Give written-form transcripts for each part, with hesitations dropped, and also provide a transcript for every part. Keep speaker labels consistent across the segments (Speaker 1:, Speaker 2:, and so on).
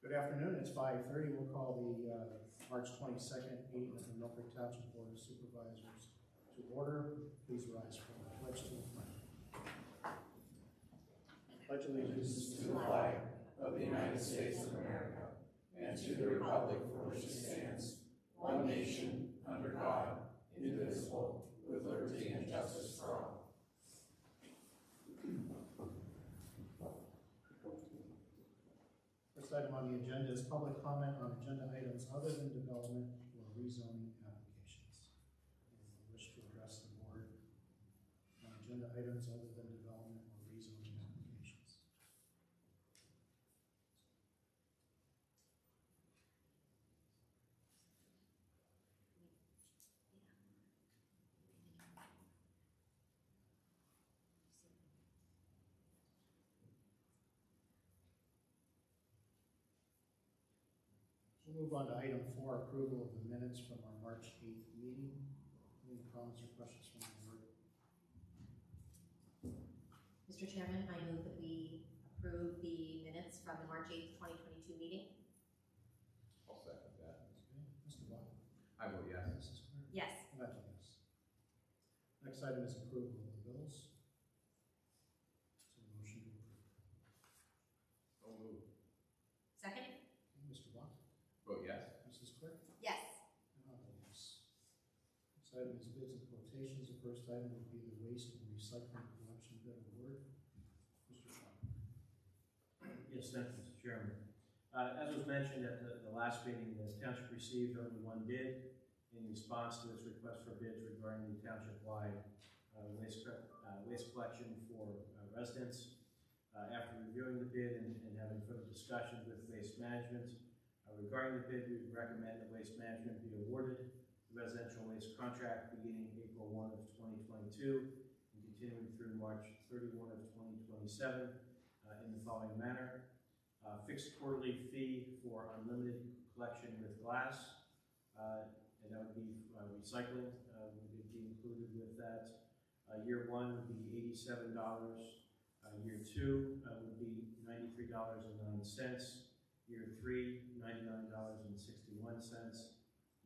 Speaker 1: Good afternoon, it's 5:30. We'll call the March 22nd meeting of the Milkbrick Township Board of Supervisors to order. Please rise for the pledge to the flag. Pledge allegiance
Speaker 2: to the flag of the United States of America and to the republic for which it stands, one nation, under God, indivisible, with liberty and justice for all.
Speaker 1: First item on the agenda is public comment on agenda items other than development or rezoning applications. Anyone wish to address the board on agenda items other than development or rezoning applications? We'll move on to item 4, approval of the minutes from our March 8th meeting. Any comments or questions from the board?
Speaker 3: Mr. Chairman, I move that we approve the minutes from the March 8th, 2022 meeting.
Speaker 4: I'll second that.
Speaker 1: Okay. Mr. Watt?
Speaker 4: I vote yes.
Speaker 1: Mrs. Clare?
Speaker 3: Yes.
Speaker 1: And I vote yes. Next item is approval of the bills. So a motion to approve.
Speaker 4: So moved.
Speaker 3: Second?
Speaker 1: Okay. Mr. Watt?
Speaker 4: Vote yes.
Speaker 1: Mrs. Clare?
Speaker 3: Yes.
Speaker 1: And I vote yes. Next item is bids and quotations. The first item would be the waste and recycling collection bid award. Mr. Shaw?
Speaker 5: Yes, thank you, Mr. Chairman. As was mentioned at the last meeting, the township received only one bid in response to its request for bids regarding the township-wide waste collection for residents. After reviewing the bid and having further discussions with Waste Management regarding the bid, we recommend that Waste Management be awarded the residential waste contract beginning April 1 of 2022 and continuing through March 31 of 2027 in the following manner. Fixed quarterly fee for unlimited collection with glass, and that would be recycling would be included with that. Year 1 would be $87. Year 2 would be $93.09. Year 3, $99.61.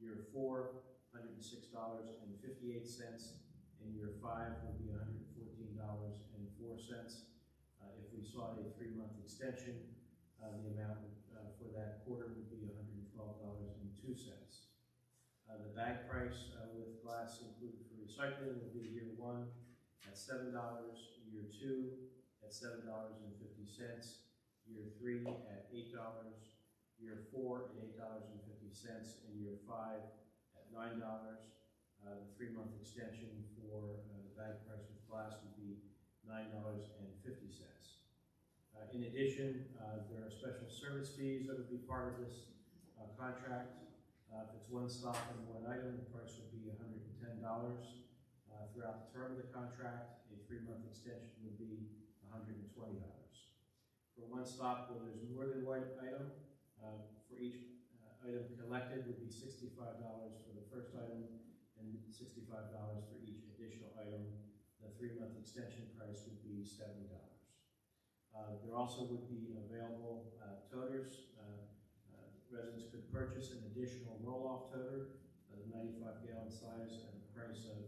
Speaker 5: Year 4, $106.58. And year 5 would be $114.04. If we sought a 3-month extension, the amount for that quarter would be $112.02. The bag price with glass included for recycling would be year 1 at $7, year 2 at $7.50, year 3 at $8, year 4 at $8.50, and year 5 at $9. The 3-month extension for the bag price with glass would be $9.50. In addition, there are special service fees that would be part of this contract. If it's one stop and one item, the price would be $110. Throughout the term of the contract, a 3-month extension would be $120. For one stop where there's more than one item, for each item collected would be $65 for the first item and $65 for each additional item. The 3-month extension price would be $70. There also would be available toters. Residents could purchase an additional roll-off toter, the 95-gallon size, at the price of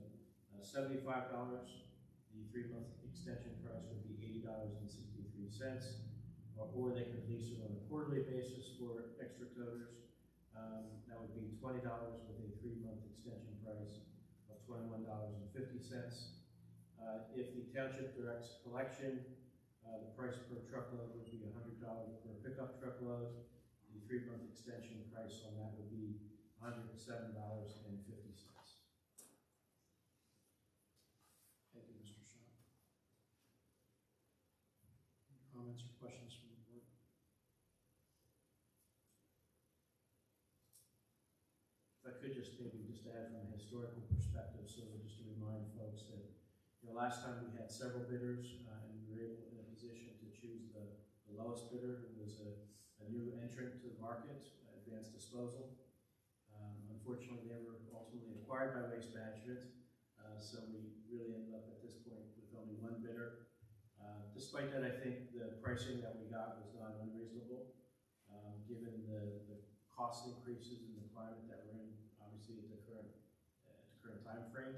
Speaker 5: $75. The 3-month extension price would be $80.63. Or they could lease it on a quarterly basis for extra toters. That would be $20 with a 3-month extension price of $21.50. If the township directs collection, the price per truckload would be $100 per pickup truckload. The 3-month extension price on that would be $107.50.
Speaker 1: Thank you, Mr. Shaw. Any comments or questions from the board?
Speaker 5: If I could just maybe add from a historical perspective, so just to remind folks that last time we had several bidders and we were able in a position to choose the lowest bidder, who was a new entrant to the market, Advanced Disposal. Unfortunately, they were ultimately acquired by Waste Management, so we really ended up at this point with only one bidder. Despite that, I think the pricing that we got was not unreasonable. given the cost increases in the climate that we're in, obviously at the current time frame.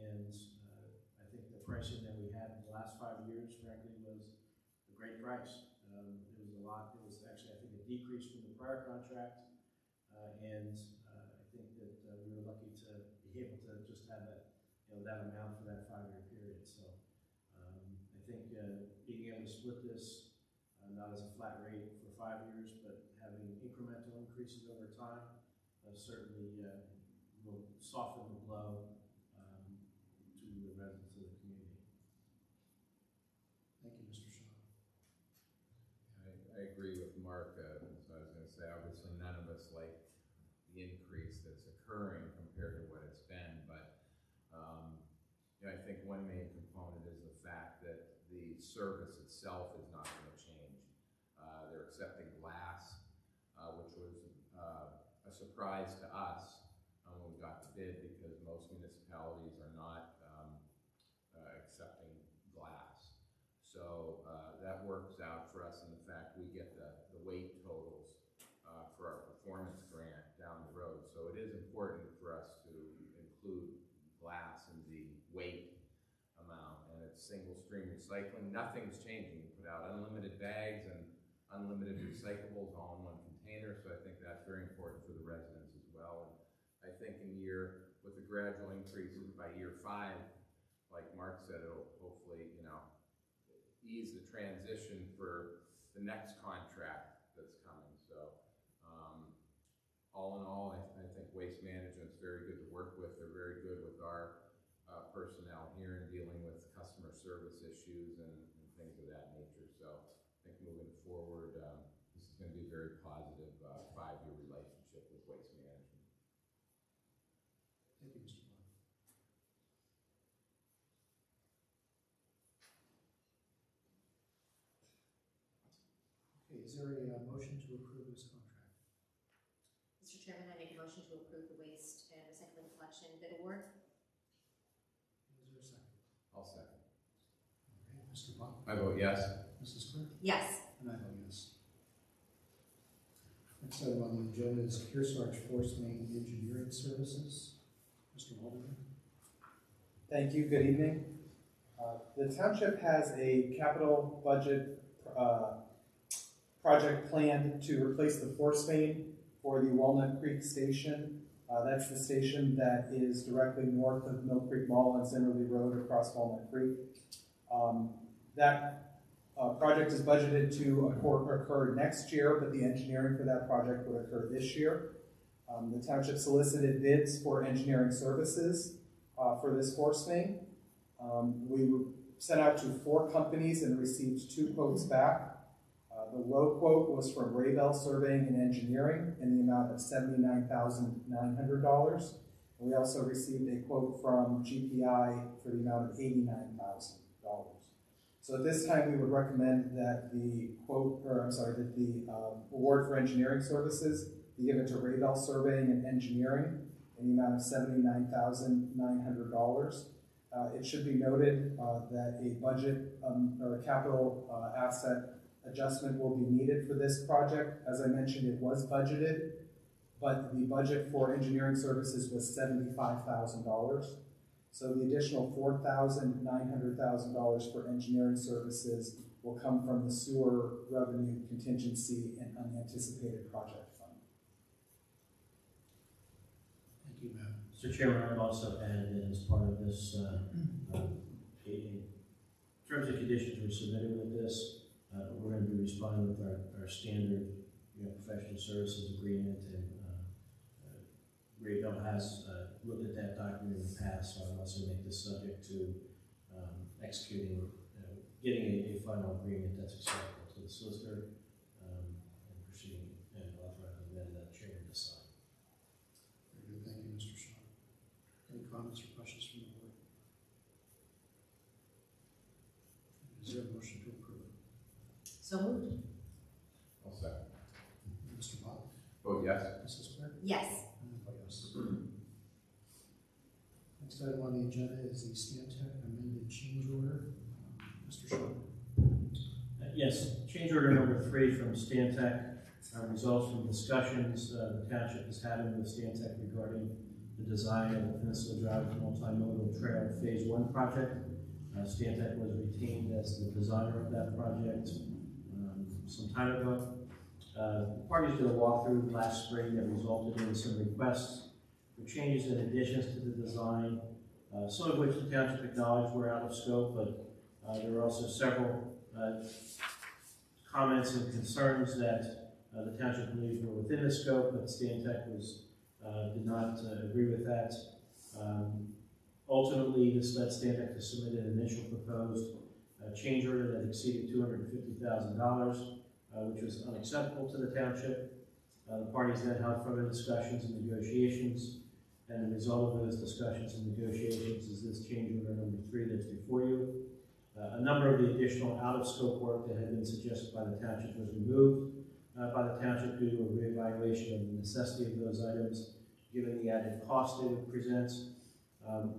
Speaker 5: I think the pricing that we had in the last 5 years, frankly, was a great price. It was a lot. It was actually, I think, a decrease from the prior contract, I think that we were lucky to be able to just have that, that amount for that 5-year period. So I think being able to split this not as a flat rate for 5 years, but having incremental increases over time certainly will soften the blow to the residents of the community.
Speaker 1: Thank you, Mr. Shaw.
Speaker 4: I agree with Mark. So I was going to say, obviously, none of us like the increase that's occurring compared to what it's been, but I think one main component is the fact that the service itself is not going to change. They're accepting glass, which was a surprise to us when we got the bid, because most municipalities are not accepting glass. So that works out for us in the fact we get the weight totals for our performance grant down the road. So it is important for us to include glass in the weight amount, and it's single stream recycling. Nothing's changing. You put out unlimited bags and unlimited recyclables all in one container, so I think that's very important for the residents as well. And I think with the gradual increases by year 5, like Mark said, it'll hopefully, ease the transition for the next contract that's coming. So all in all, I think Waste Management's very good to work with. They're very good with our personnel here in dealing with customer service issues and things of that nature. So I think moving forward, this is going to be a very positive 5-year relationship with Waste Management.
Speaker 1: Thank you, Mr. Bond. Okay, is there a motion to approve this contract?
Speaker 3: Mr. Chairman, I make a motion to approve the waste and recycling collection bid award.
Speaker 1: Is there a second?
Speaker 4: I'll second.
Speaker 1: Okay, Mr. Bond?
Speaker 4: I vote yes.
Speaker 1: Mrs. Clerk?
Speaker 3: Yes.
Speaker 1: And I vote yes. Next item on the agenda is Kearsarge Force Main Engineering Services. Mr. Waldeman?
Speaker 6: Thank you. Good evening. The township has a capital budget project planned to replace the force main for the Walnut Creek Station. That's the station that is directly north of Milkbrick Mall and Zimmerly Road across Walnut Creek. That project is budgeted to occur next year, but the engineering for that project would occur this year. The township solicited bids for engineering services for this force main. We sent out to 4 companies and received 2 quotes back. The low quote was from Raybell Surveying and Engineering in the amount of $79,900. We also received a quote from GPI for the amount of $89,000. So at this time, we would recommend that the award for engineering services be given to Raybell Surveying and Engineering in the amount of $79,900. It should be noted that a budget or a capital asset adjustment will be needed for this project. As I mentioned, it was budgeted, but the budget for engineering services was $75,000. So the additional $4,900,000 for engineering services will come from the sewer revenue contingency and unanticipated project fund.
Speaker 1: Thank you, Matt.
Speaker 5: Mr. Chairman, I've also added in as part of this, in terms of conditions we're submitting with this, we're going to be responding with our standard professional services agreement, and Raybell has looked at that document in the past, so I'll also make this subject to executing, getting a final agreement that's acceptable to the solicitor, and proceeding and authorizing then the chairman to sign.
Speaker 1: Very good. Thank you, Mr. Shaw. Any comments or questions from the board? Is there a motion to approve?
Speaker 3: So moved.
Speaker 4: I'll second.
Speaker 1: Mr. Bob?
Speaker 4: Vote yes.
Speaker 1: Mrs. Clerk?
Speaker 3: Yes.
Speaker 1: And I vote yes. Next item on the agenda is the Stantec amended change order. Mr. Shaw?
Speaker 5: Yes, change order number 3 from Stantec results from discussions the township is having with Stantec regarding the design of the Peninsula Drive Multimodal Trail Phase 1 project. Stantec was retained as the designer of that project some time ago. The parties did a walkthrough last spring that resulted in some requests for changes and additions to the design, some of which the township acknowledged were out of scope, but there were also several comments and concerns that the township believed were within the scope, but Stantec did not agree with that. Ultimately, this led Stantec to submit an initial proposed change order that exceeded $250,000, which was unacceptable to the township. The parties then held further discussions and negotiations, and the result of those discussions and negotiations is this change order number 3 that's before you. A number of the additional out-of-scope work that had been suggested by the township was removed by the township due to a reevaluation of the necessity of those items, given the added cost it presents.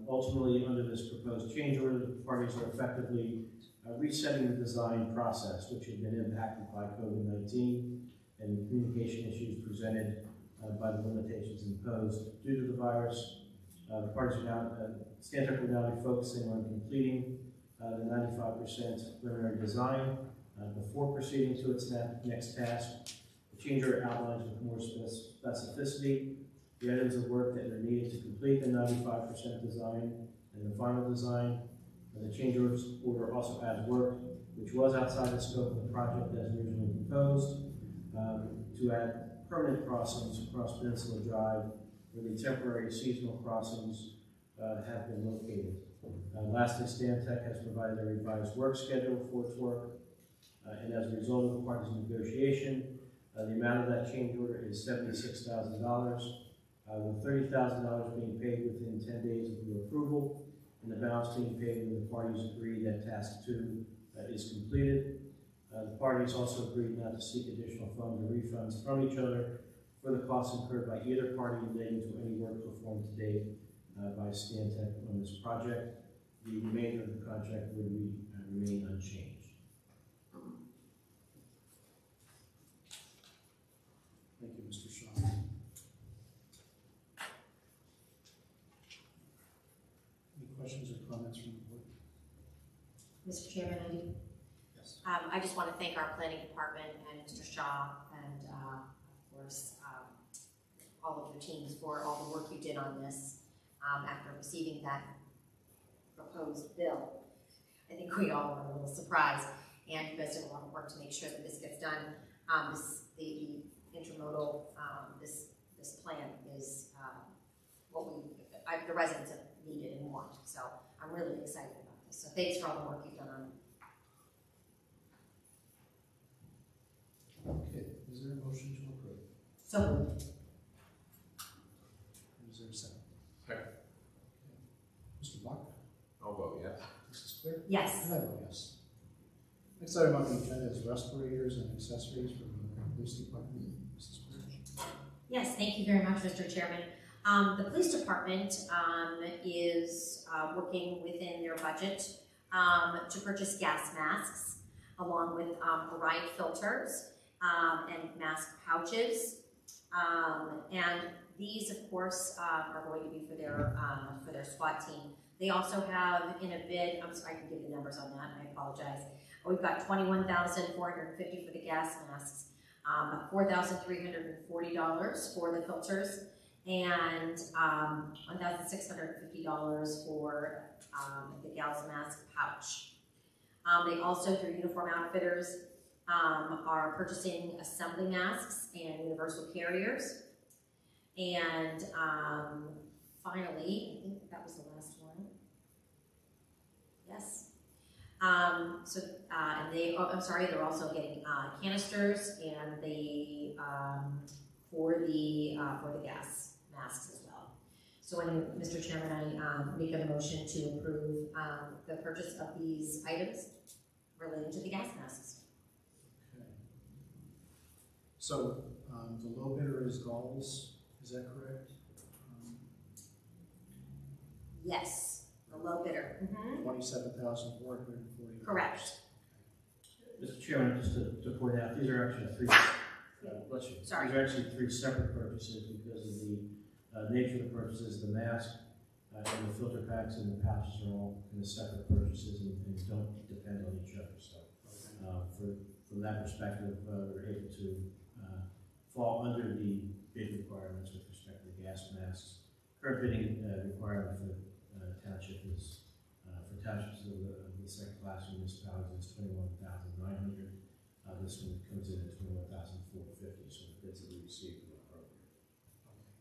Speaker 5: Ultimately, under this proposed change order, the parties are effectively resetting the design process, which had been impacted by COVID-19 and the communication issues presented by the limitations imposed due to the virus. The parties are now, Stantec will now be focusing on completing the 95% preliminary design before proceeding to its next task. The change order outlines with more specificity the items of work that are needed to complete the 95% design and the final design. The change order also adds work which was outside the scope of the project as originally proposed, to add permanent crossings across Peninsula Drive where the temporary seasonal crossings have been located. Lastly, Stantec has provided a revised work schedule for its work, and as a result of the parties' negotiation, the amount of that change order is $76,000, with $30,000 being paid within 10 days of your approval, and the balance being paid when the parties agree that task 2 is completed. The parties also agreed not to seek additional funds or refunds from each other for the costs incurred by either party relating to any work performed to date by Stantec on this project. The remainder of the contract would remain unchanged.
Speaker 1: Thank you, Mr. Shaw. Any questions or comments from the board?
Speaker 3: Mr. Chairman, I do.
Speaker 1: Yes.
Speaker 3: I just want to thank our planning department and Mr. Shaw and, of course, all of your teams for all the work you did on this after receiving that proposed bill. I think we all were a little surprised, and you guys did a lot of work to make sure that this gets done. The intermodal, this plan is what the residents have needed and want. So I'm really excited about this. So thanks for all the work you've done on it.
Speaker 1: Okay, is there a motion to approve?
Speaker 3: So moved.
Speaker 1: Is there a second?
Speaker 4: Second.
Speaker 1: Okay. Mr. Buck?
Speaker 4: I'll vote yes.
Speaker 1: Mrs. Clear?
Speaker 3: Yes.
Speaker 1: And I vote yes. Next item on the agenda is respirators and accessories for the police department. Mrs. Clear?
Speaker 3: Yes, thank you very much, Mr. Chairman. The police department is working within their budget to purchase gas masks, along with Orion filters and mask pouches. And these, of course, are going to be for their SWAT team. They also have in a bid, I'm sorry, I can give the numbers on that, I apologize. We've got $21,450 for the gas masks, $4,340 for the filters, and $1,650 for the gas mask pouch. They also, through Uniform Outfitters, are purchasing assembly masks and universal carriers. And finally, I think that was the last one. Yes. And they, I'm sorry, they're also getting canisters and the for the gas masks as well. So, Mr. Chairman, I make a motion to approve the purchase of these items related to the gas masks.
Speaker 1: Okay. So, the low bidder is Galls, is that correct?
Speaker 3: Yes, the low bidder.
Speaker 1: $27,440.
Speaker 3: Correct.
Speaker 5: Mr. Chairman, just to point out, these are actually Bless you.
Speaker 3: Sorry.
Speaker 5: These are actually three separate purchases because of the nature of the purchases. The mask and the filter packs and the pouches are all kind of separate purchases and don't depend on each other. So from that perspective, we're able to fall under the bid requirements with respect to the gas masks. Current bidding requirement for township is for townships of the second class municipalities is $21,900. This one comes in at $21,450. So the bids that we received are appropriate.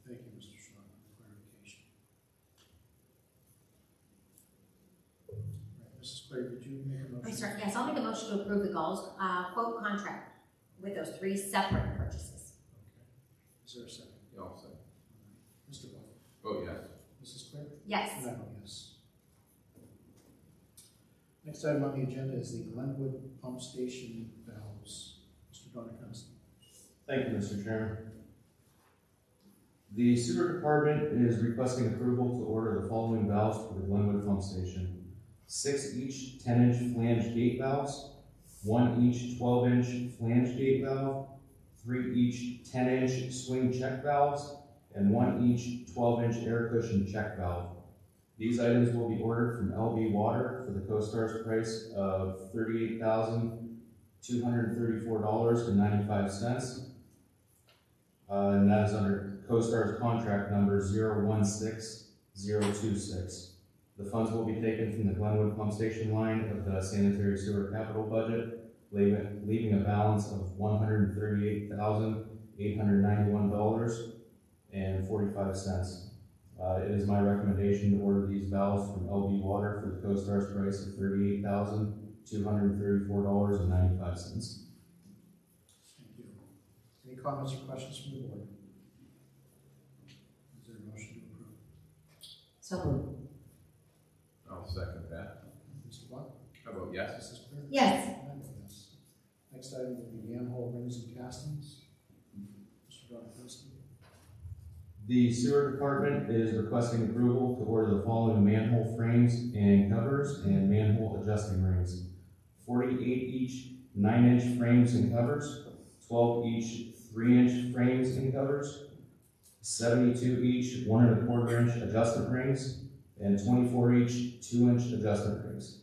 Speaker 1: Thank you, Mr. Shaw, for the clarification. All right, Mrs. Cleary, did you make a motion?
Speaker 3: I'm sorry, yes, I'll make a motion to approve the goals quote contract with those three separate purchases.
Speaker 1: Okay. Is there a second?
Speaker 4: Yeah, I'll say.
Speaker 1: Mr. Blunt?
Speaker 4: Vote yes.
Speaker 1: Mrs. Cleary?
Speaker 3: Yes.
Speaker 1: And I vote yes. Next item on the agenda is the Glenwood pump station valves. Mr. Donacosta.
Speaker 7: Thank you, Mr. Chairman. The sewer department is requesting approval to order the following valves for the Glenwood pump station. 6 each 10-inch flange gate valves, 1 each 12-inch flange gate valve, 3 each 10-inch swing check valves, and 1 each 12-inch air cushion check valve. These items will be ordered from LB Water for the CoStar's price of $38,234.95. And that is under CoStar's contract number 016026. The funds will be taken from the Glenwood pump station line of the sanitary sewer capital budget, leaving a balance of $138,891.45. It is my recommendation to order these valves from LB Water for the CoStar's price of $38,234.95.
Speaker 1: Thank you. Any comments or questions from the board? Is there a motion to approve?
Speaker 3: So moved.
Speaker 4: I'll second that.
Speaker 1: Mr. Blunt?
Speaker 4: I vote yes.
Speaker 1: Mrs. Cleary?
Speaker 3: Yes.
Speaker 1: And I vote yes. Next item will be manhole rings and castings. Mr. Donacosta.
Speaker 7: The sewer department is requesting approval to order the following manhole frames and covers and manhole adjusting rings. 48 each 9-inch frames and covers, 12 each 3-inch frames and covers, 72 each 1 1/4-inch adjustment rings, and 24 each 2-inch adjustment rings.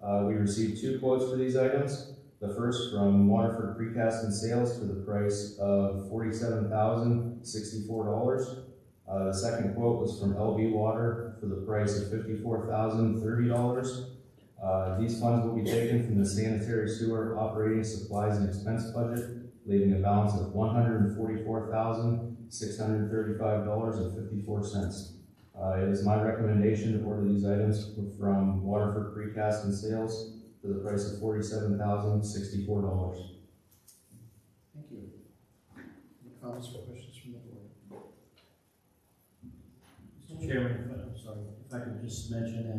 Speaker 7: We received 2 quotes for these items. The first from Waterford Precast and Sales for the price of $47,064. The second quote was from LB Water for the price of $54,030. These funds will be taken from the sanitary sewer operating supplies and expense budget, leaving a balance of $144,635.54. It is my recommendation to order these items from Waterford Precast and Sales for the price of $47,064.
Speaker 1: Thank you. Any comments or questions from the board?
Speaker 5: Mr. Chairman, I'm sorry, if I could just mention that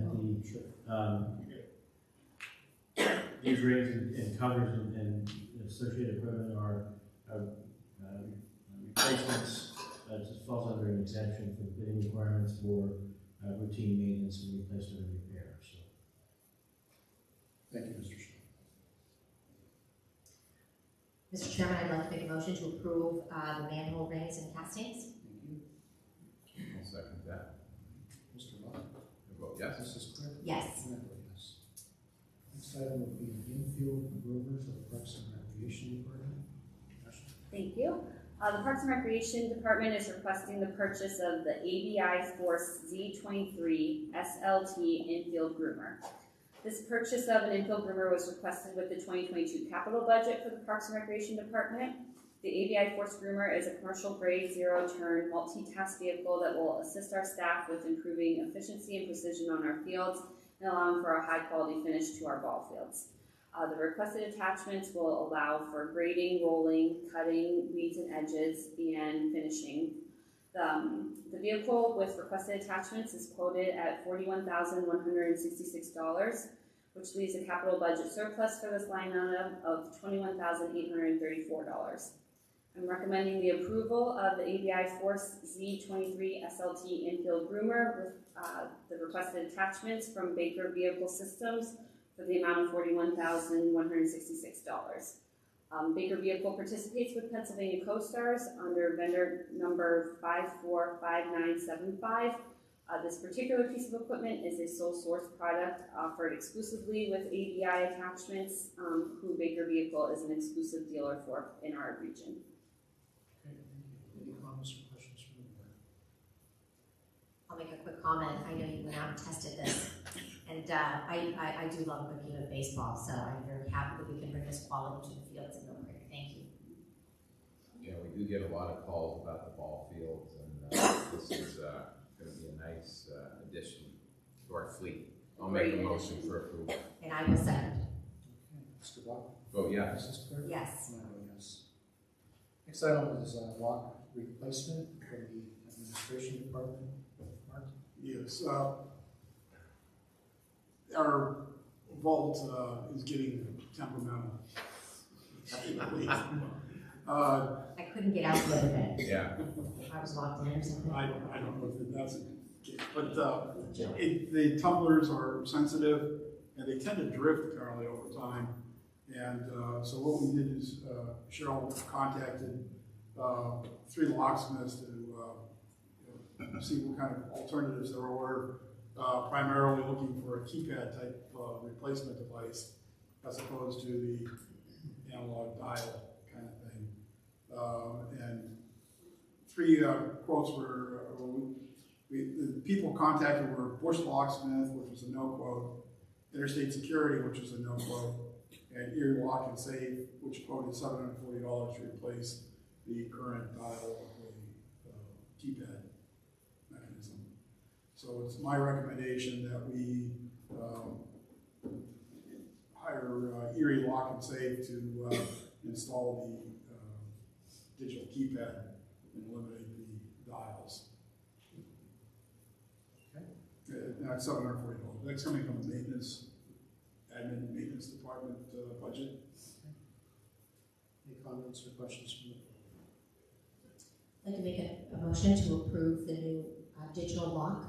Speaker 5: these rings and covers and associated equipment are replacements. It just falls under an exemption for bidding requirements for routine maintenance and replacement and repair. So.
Speaker 1: Thank you, Mr. Shaw.
Speaker 3: Mr. Chairman, I'd like to make a motion to approve the manhole rings and castings.
Speaker 1: Thank you.
Speaker 4: I'll second that.
Speaker 1: Mr. Blunt?
Speaker 4: I vote yes.
Speaker 1: Mrs. Cleary?
Speaker 3: Yes.
Speaker 1: And I vote yes. Next item will be infield groomers of the Parks and Recreation Department. Ashley?
Speaker 8: Thank you. The Parks and Recreation Department is requesting the purchase of the ABI Force Z23 SLT infield groomer. This purchase of an infield groomer was requested with the 2022 capital budget for the Parks and Recreation Department. The ABI Force groomer is a commercial grade zero-turn multi-task vehicle that will assist our staff with improving efficiency and precision on our fields and allowing for a high-quality finish to our ball fields. The requested attachments will allow for grading, rolling, cutting weeds and edges, and finishing. The vehicle with requested attachments is quoted at $41,166, which leaves a capital budget surplus for this line item of $21,834. I'm recommending the approval of the ABI Force Z23 SLT infield groomer with the requested attachments from Baker Vehicle Systems for the amount of $41,166. Baker Vehicle participates with Pennsylvania Co-Stars under vendor number 545975. This particular piece of equipment is a sole source product offered exclusively with ABI attachments, who Baker Vehicle is an exclusive dealer for in our region.
Speaker 1: Okay, any comments or questions from the board?
Speaker 3: I'll make a quick comment. I know you went out and tested this, and I do love looking at baseball, so I'm very happy that we can bring this quality to the fields in Milkbrick. Thank you.
Speaker 4: Yeah, we do get a lot of calls about the ball fields, and this is going to be a nice addition to our fleet. I'll make a motion for approval.
Speaker 3: And I will second.
Speaker 1: Okay, Mr. Block?
Speaker 4: Vote yes.
Speaker 1: Mrs. Clerk?
Speaker 3: Yes.
Speaker 1: And I vote yes. Next item is lock replacement for the administration department. Mark?
Speaker 9: Yes, our vault is getting temperamental.
Speaker 3: I couldn't get out the other day.
Speaker 4: Yeah.
Speaker 3: I was locked in or something.
Speaker 9: I don't know if that's a case, but the tumblers are sensitive and they tend to drift apparently over time. And so what we did is Cheryl contacted 3 locksmiths to see what kind of alternatives there were, primarily looking for a keypad type replacement device as opposed to the analog dial kind of thing. And 3 quotes were, the people contacted were Bush Locksmith, which was a no quote, Interstate Security, which was a no quote, and Erie Lock and Safe, which quoted $740 to replace the current dial of the keypad mechanism. So it's my recommendation that we hire Erie Lock and Safe to install the digital keypad and eliminate the dials.
Speaker 1: Okay.
Speaker 9: That's $740. That's coming from the admin maintenance department budget.
Speaker 1: Any comments or questions from the board?
Speaker 3: I'd like to make a motion to approve the new digital lock.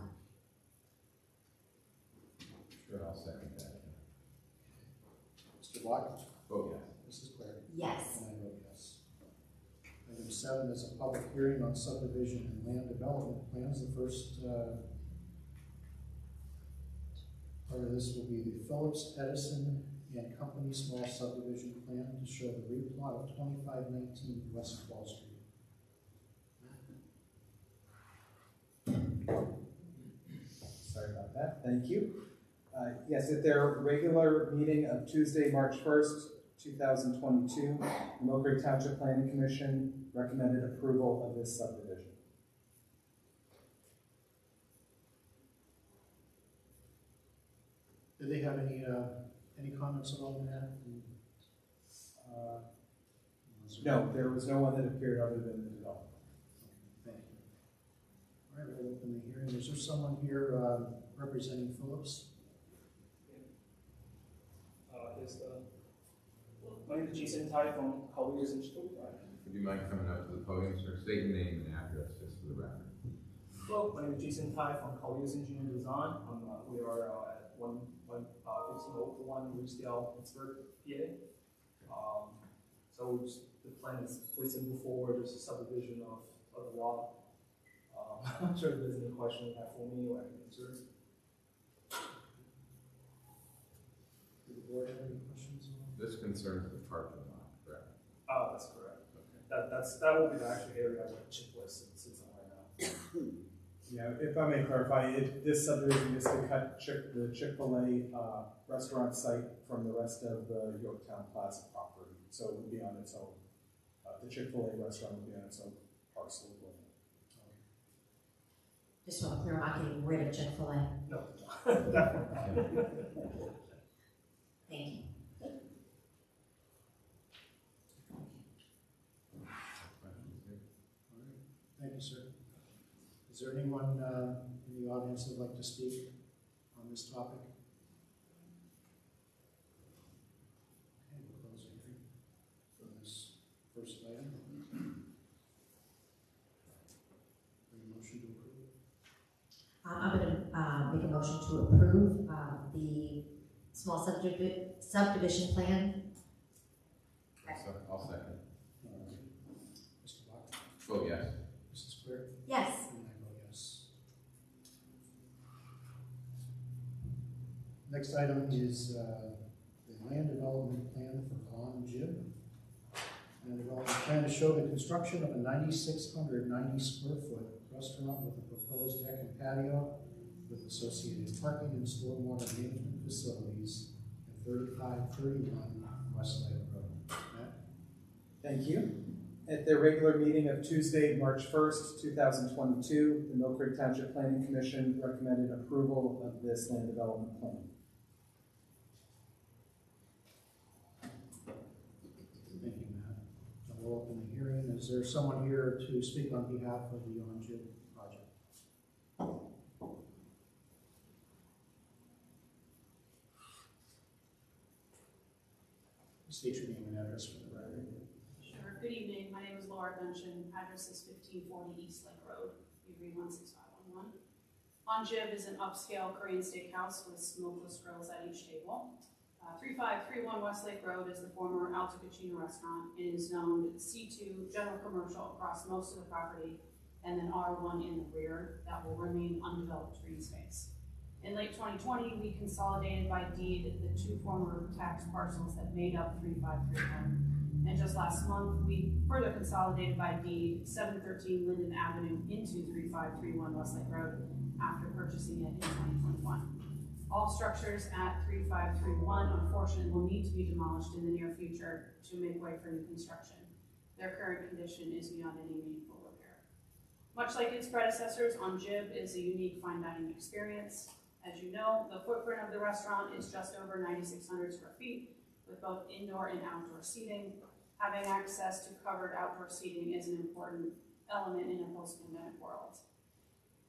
Speaker 4: Sure, I'll second that.
Speaker 1: Mr. Block?
Speaker 4: Vote yes.
Speaker 1: Mrs. Clerk?
Speaker 3: Yes.
Speaker 1: And I vote yes. Item 7 is a public hearing on subdivision and land development plans. The first part of this will be the Phillips Edison and Company small subdivision plan to show the replot of 2519 West Wall Street.
Speaker 6: Sorry about that. Thank you. Yes, at their regular meeting of Tuesday, March 1st, 2022, the Milkbrick Township Planning Commission recommended approval of this subdivision.
Speaker 1: Did they have any comments at all on that?
Speaker 6: No, there was no one that appeared other than the developer.
Speaker 1: Thank you. All right, we'll open the hearing. Is there someone here representing Phillips?
Speaker 10: My name is Jason Tai from Colliers Institute.
Speaker 4: Would you mind coming up to the podium, sir? State your name and address just for the record.
Speaker 10: Hello, my name is Jason Tai from Colliers Engineering Design. We are at 15001 Roosdale, Pittsburgh, PA. So the plan is pretty simple forward. There's a subdivision of the lot. I'm sure if there's any question you have for me or I can answer.
Speaker 1: Do the board have any questions?
Speaker 4: This concerns the parking lot, correct?
Speaker 10: That's correct.
Speaker 4: Okay.
Speaker 10: That will be the actual area where the checklist sits on right now.
Speaker 6: Yeah, if I may clarify, this subdivision is to cut the Chick-fil-A restaurant site from the rest of the Yorktown Plaza property. So it would be on its own. The Chick-fil-A restaurant would be on its own parcel of land.
Speaker 3: Just so I'm clear, I'm not getting rid of Chick-fil-A.
Speaker 10: No, definitely.
Speaker 3: Thank you.
Speaker 1: Thank you, sir. Is there anyone in the audience that would like to speak on this topic? Okay, we'll close the hearing for this first item. Any motion to approve?
Speaker 3: I'm going to make a motion to approve the small subdivision plan
Speaker 4: I'll second.
Speaker 1: Mr. Bach?
Speaker 4: Vote yes.
Speaker 1: Mrs. Clear?
Speaker 3: Yes.
Speaker 1: And I vote yes. Next item is the land development plan for On Jib. And the development plan to show the construction of a 9,690 square foot restaurant with a proposed deck and patio with associated parking and stormwater management facilities at 3531 West Lake Road. Matt?
Speaker 6: Thank you. At their regular meeting of Tuesday, March 1st, 2022, the Milkbrick Township Planning Commission recommended approval of this land development plan.
Speaker 1: Thank you, Matt. I will open the hearing. Is there someone here to speak on behalf of the On Jib project? State your name and address for the record.
Speaker 11: Sure. Good evening. My name is Laura Duncan. Address is 1540 East Lake Road, Uv 16511. On Jib is an upscale Korean steakhouse with smokeless grills at each table. 3531 West Lake Road is the former Alta Cucina restaurant and is zoned C2 general commercial across most of the property, and then R1 in the rear that will remain undeveloped green space. In late 2020, we consolidated by deed the two former tax parcels that made up 3531. And just last month, we further consolidated by deed 713 Linden Avenue into 3531 West Lake Road after purchasing it in 2021. All structures at 3531, unfortunately, will need to be demolished in the near future to make way for new construction. Their current condition is beyond any meaningful repair. Much like its predecessors, On Jib is a unique fine dining experience. As you know, the footprint of the restaurant is just over 9,600 square feet with both indoor and outdoor seating. Having access to covered outdoor seating is an important element in a post-pandemic world.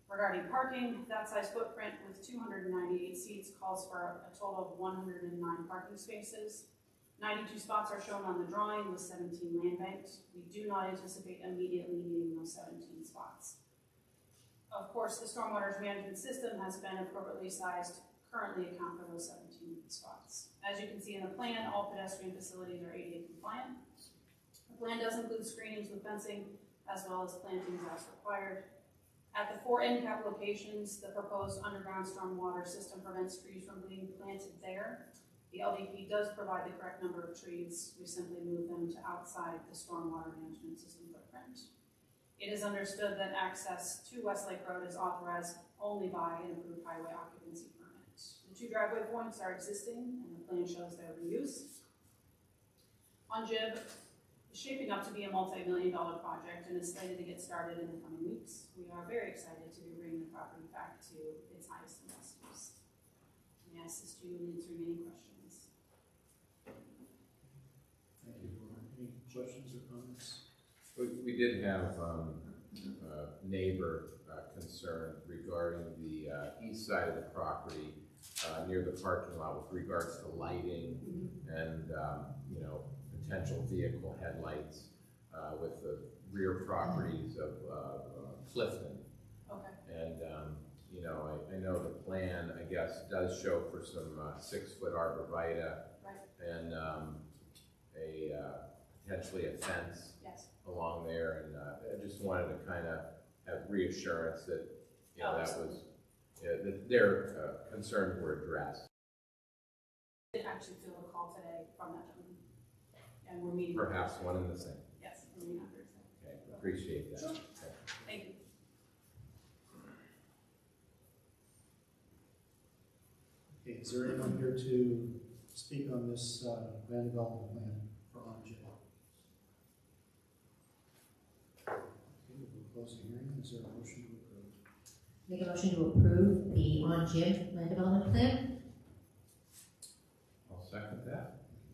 Speaker 11: Regarding parking, that size footprint with 298 seats calls for a total of 109 parking spaces. 92 spots are shown on the drawing with 17 land banked. We do not anticipate immediately needing those 17 spots. Of course, the stormwater management system has been appropriately sized, currently account for those 17 spots. As you can see in the plan, all pedestrian facilities are ADA compliant. The plan does include screenings with fencing, as well as plantings as required. At the 4 end cap locations, the proposed underground stormwater system prevents trees from being planted there. The LDP does provide the correct number of trees. We simply move them to outside the stormwater management system footprint. It is understood that access to West Lake Road is authorized only by an approved highway occupancy permit. The 2 driveway points are existing, and the plan shows their reuse. On Jib is shaping up to be a multi-million-dollar project and is slated to get started in the coming weeks. We are very excited to be bringing the property back to its highest and best use. May I assist you in answering any questions?
Speaker 1: Thank you, Laura. Any questions or comments?
Speaker 4: We did have neighbor concern regarding the east side of the property near the parking lot with regards to lighting and you know, potential vehicle headlights with the rear properties of Clifton.
Speaker 11: Okay.
Speaker 4: And you know, I know the plan, I guess, does show for some 6-foot arborvitae,
Speaker 11: right,
Speaker 4: and potentially a fence.
Speaker 11: Yes.
Speaker 4: Along there, and I just wanted to kind of have reassurance that, you know, that was, that their concerns were addressed.
Speaker 11: I did actually feel a call today from that gentleman, and we're meeting.
Speaker 4: Perhaps one and the same.
Speaker 11: Yes, we're meeting on Thursday.
Speaker 4: Okay, appreciate that.
Speaker 11: Sure.
Speaker 4: Okay.
Speaker 11: Thank you.
Speaker 1: Okay, is there anyone here to speak on this land development plan for On Jib? Close the hearing. Is there a motion to approve?
Speaker 3: Make a motion to approve the On Jib land development plan.
Speaker 4: I'll second that.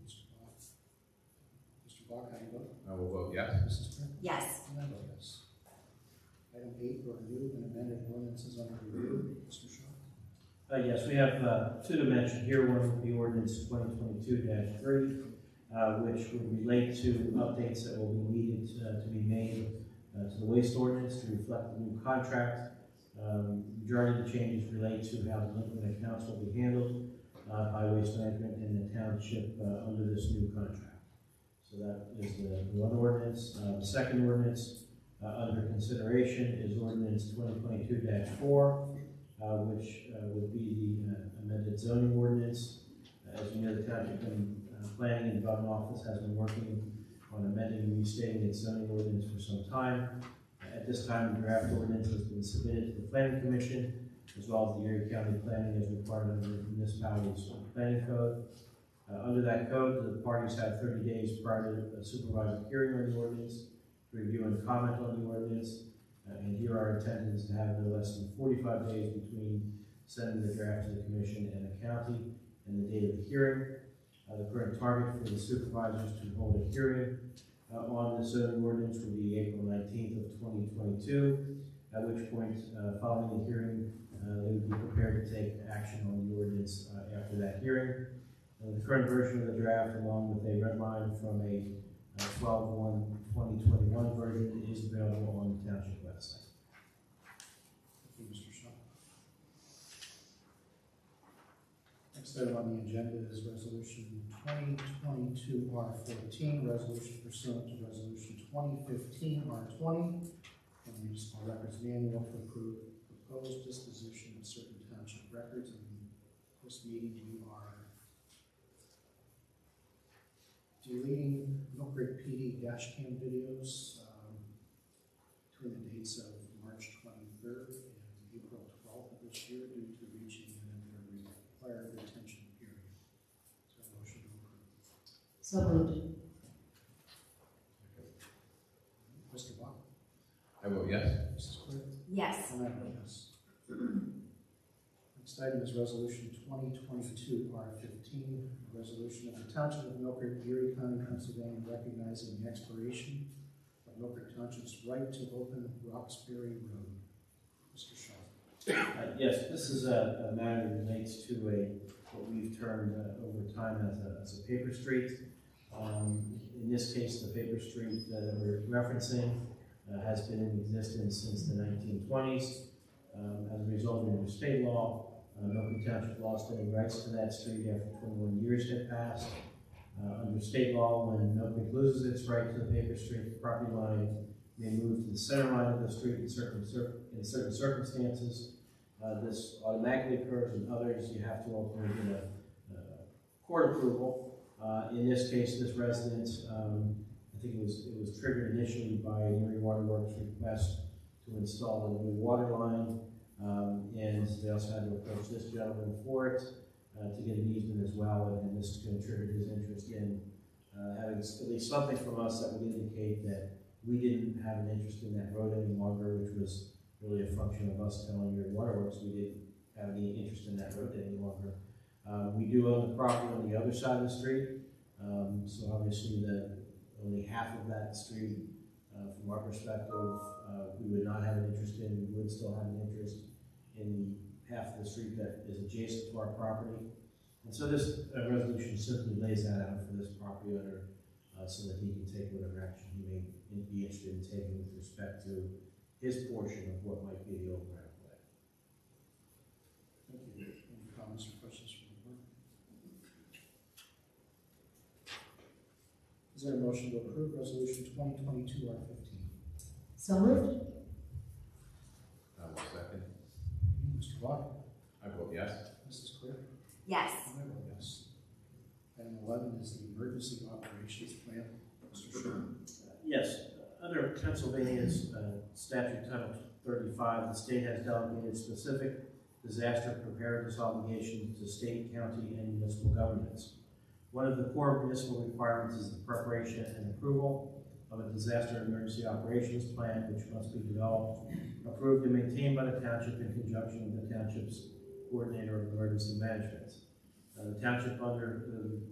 Speaker 1: Mr. Bach. Mr. Bach, how do you vote?
Speaker 4: I will vote yes.
Speaker 1: Mrs. Smith?
Speaker 3: Yes.
Speaker 1: And I vote yes. Item 8, review and amended ordinances under review. Mr. Shaw?
Speaker 5: Yes, we have 2 to mention here. One would be ordinance 2022-3, which would relate to updates that will be needed to be made to the waste ordinance to reflect the new contract. Majority of the changes relate to how delinquent accounts will be handled by waste management in the township under this new contract. So that is the one ordinance. The second ordinance under consideration is ordinance 2022-4, which would be the amended zoning ordinance. As you know, the Township Planning and Development Office has been working on amending and restating its zoning ordinance for some time. At this time, the draft ordinance has been submitted to the Planning Commission, as well as the Erie County Planning as required under the municipalities planning code. Under that code, the parties have 30 days prior to a supervisor hearing on the ordinance to review and comment on the ordinance. And here our intent is to have no less than 45 days between sending the draft to the commission and the county and the date of the hearing. The current target for the supervisors to hold a hearing on the zoning ordinance would be April 19th of 2022, at which point, following the hearing, they would be prepared to take action on the ordinance after that hearing. The current version of the draft, along with a red line from a 12/1/2021 version, is available on the township website.
Speaker 1: Thank you, Mr. Shaw. Next item on the agenda is Resolution 2022-R14, resolution pursuant to Resolution 2015-R20, and the Municipal Records Manual to approve proposed disposition of certain township records. And this meeting, we are deleting Milkbrick PD dash cam videos between the dates of March 23rd and April 12th of this year due to reaching the end of their required retention period. So a motion to approve.
Speaker 3: So moved.
Speaker 1: Mr. Bach?
Speaker 4: I vote yes.
Speaker 1: Mrs. Clerk?
Speaker 3: Yes.
Speaker 1: And I vote yes. Next item is Resolution 2022-R15, a resolution of the Township of Milkbrick, Erie County, Pennsylvania, recognizing the expiration of Milkbrick Township's right to open Roxbury Road. Mr. Shaw.
Speaker 5: Yes, this is a matter that relates to what we've termed over time as a paper street. In this case, the paper street that we're referencing has been in existence since the 1920s. As a result of state law, Milkbrick Township lost any rights to that street after 21 years had passed. Under state law, when Milkbrick loses its right to the paper street, the property line may move to the center line of the street in certain circumstances. This automatically occurs. In others, you have to ultimately get a court approval. In this case, this residence, I think it was triggered initially by an Erie Water Works request to install a new water line, and they also had to approach this gentleman for it to get an easement as well, and this is going to trigger his interest in having at least something from us that would indicate that we didn't have an interest in that road any longer, which was really a function of us telling Erie Water Works we didn't have any interest in that road any longer. We do own the property on the other side of the street, so obviously only half of that street, from our perspective, we would not have an interest in. We would still have an interest in the half of the street that is adjacent to our property. And so this resolution simply lays that out for this property owner so that he can take whatever action he may be interested in taking with respect to his portion of what might be the old right of way.
Speaker 1: Thank you. Any comments or questions from the board? Is there a motion to approve Resolution 2022-R15?
Speaker 3: So moved.
Speaker 4: I will second.
Speaker 1: Mr. Bach?
Speaker 4: I vote yes.
Speaker 1: Mrs. Clerk?
Speaker 3: Yes.
Speaker 1: And I vote yes. Item 11 is the Emergency Operations Plan. Mr. Sherman?
Speaker 5: Yes, under Pennsylvania's statute Title 35, the state has delegated specific disaster preparedness obligations to state, county, and municipal governments. One of the core municipal requirements is the preparation and approval of a disaster emergency operations plan, which must be developed, approved, and maintained by the township in conjunction with the township's coordinator of emergency management. The township, under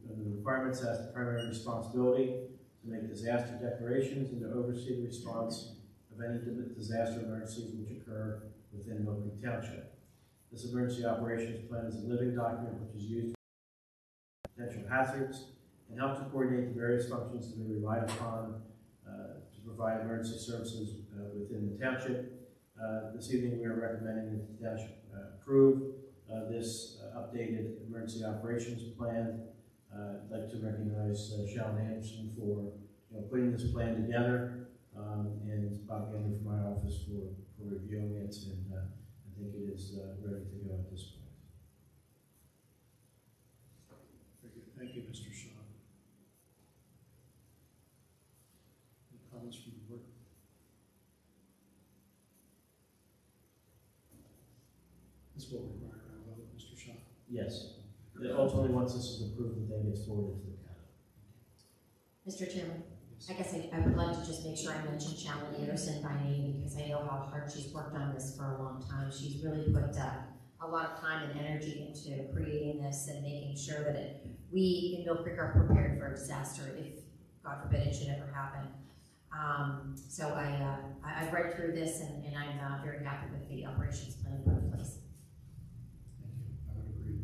Speaker 5: the requirements, has the primary responsibility to make disaster declarations and to oversee the response of any disaster emergencies which occur within Milkbrick Township. This emergency operations plan is a living document which is used for potential hazards and helps to coordinate the various functions to be relied upon to provide emergency services within the township. This evening we are recommending that the township approve this updated emergency operations plan. I'd like to recognize Sharon Anderson for putting this plan together, and Bob Ganley from my office for reviewing it, and I think it is ready to go at this point.
Speaker 1: Very good. Thank you, Mr. Shaw. Any comments from the board? This will require a vote, Mr. Shaw.
Speaker 5: Yes. Ultimately, once this is approved, it then gets forwarded to the county.
Speaker 3: Mr. Chairman,
Speaker 1: Yes.
Speaker 3: I guess I would like to just make sure I mention Sharon Anderson by name, because I know how hard she's worked on this for a long time. She's really put a lot of time and energy into creating this and making sure that we in Milkbrick are prepared for a disaster if, God forbid, it should ever happen. So I've read through this, and I'm very happy with the operations plan put in place.
Speaker 1: Thank you. I would agree.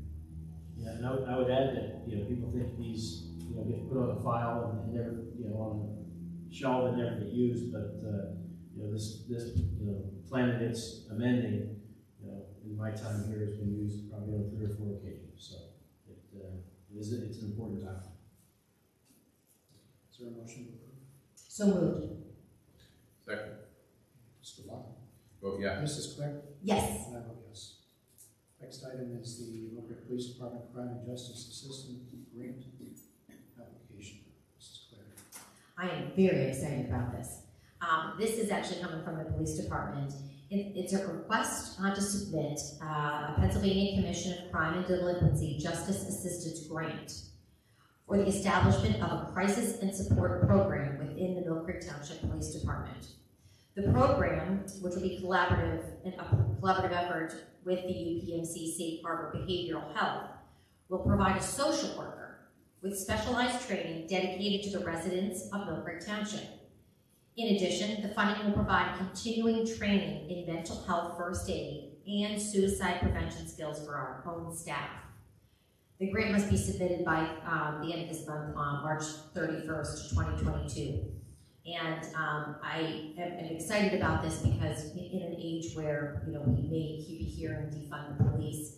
Speaker 5: Yeah, and I would add that, people think these, get put on a file and never, on a shelf and never get used, but, this plan that it's amending, in my time here has been used probably on 3 or 4 occasions, so it's an important document.
Speaker 1: Is there a motion to approve?
Speaker 3: So moved.
Speaker 4: Second.
Speaker 1: Mr. Watt?
Speaker 4: Vote yes.
Speaker 1: Mrs. Claire?
Speaker 3: Yes.
Speaker 1: And I vote yes. Next item is the Milkbrick Police Department Crime and Justice Assistant Grant application. Mrs. Claire.
Speaker 3: I am very excited about this. This is actually coming from the police department. It's a request to submit a Pennsylvania Commission of Crime and Delinquency Justice Assistance Grant for the establishment of a crisis and support program within the Milkbrick Township Police Department. The program, which will be a collaborative effort with the UPMC Safe Harbor Behavioral Health, will provide a social worker with specialized training dedicated to the residents of Milkbrick Township. In addition, the funding will provide continuing training in mental health first aid and suicide prevention skills for our own staff. The grant must be submitted by the end of this month on March 31st, 2022. And I am excited about this because in an age where we may keep hearing defund the police,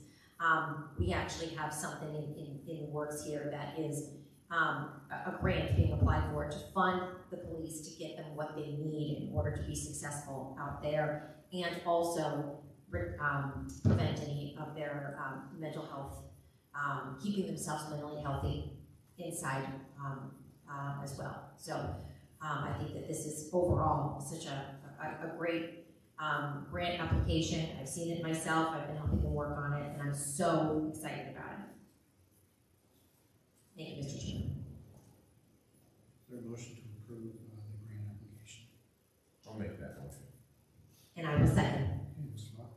Speaker 3: we actually have something in the works here that is a grant being applied for to fund the police to get them what they need in order to be successful out there, and also prevent any of their mental health, keeping themselves mentally healthy inside as well. So I think that this is overall such a great grant application. I've seen it myself. I've been helping them work on it, and I'm so excited about it. Thank you, Mr. Chairman.
Speaker 1: Is there a motion to approve the grant application?
Speaker 4: I'll make that motion.
Speaker 3: And I will second.
Speaker 1: Okay, Mr. Watt?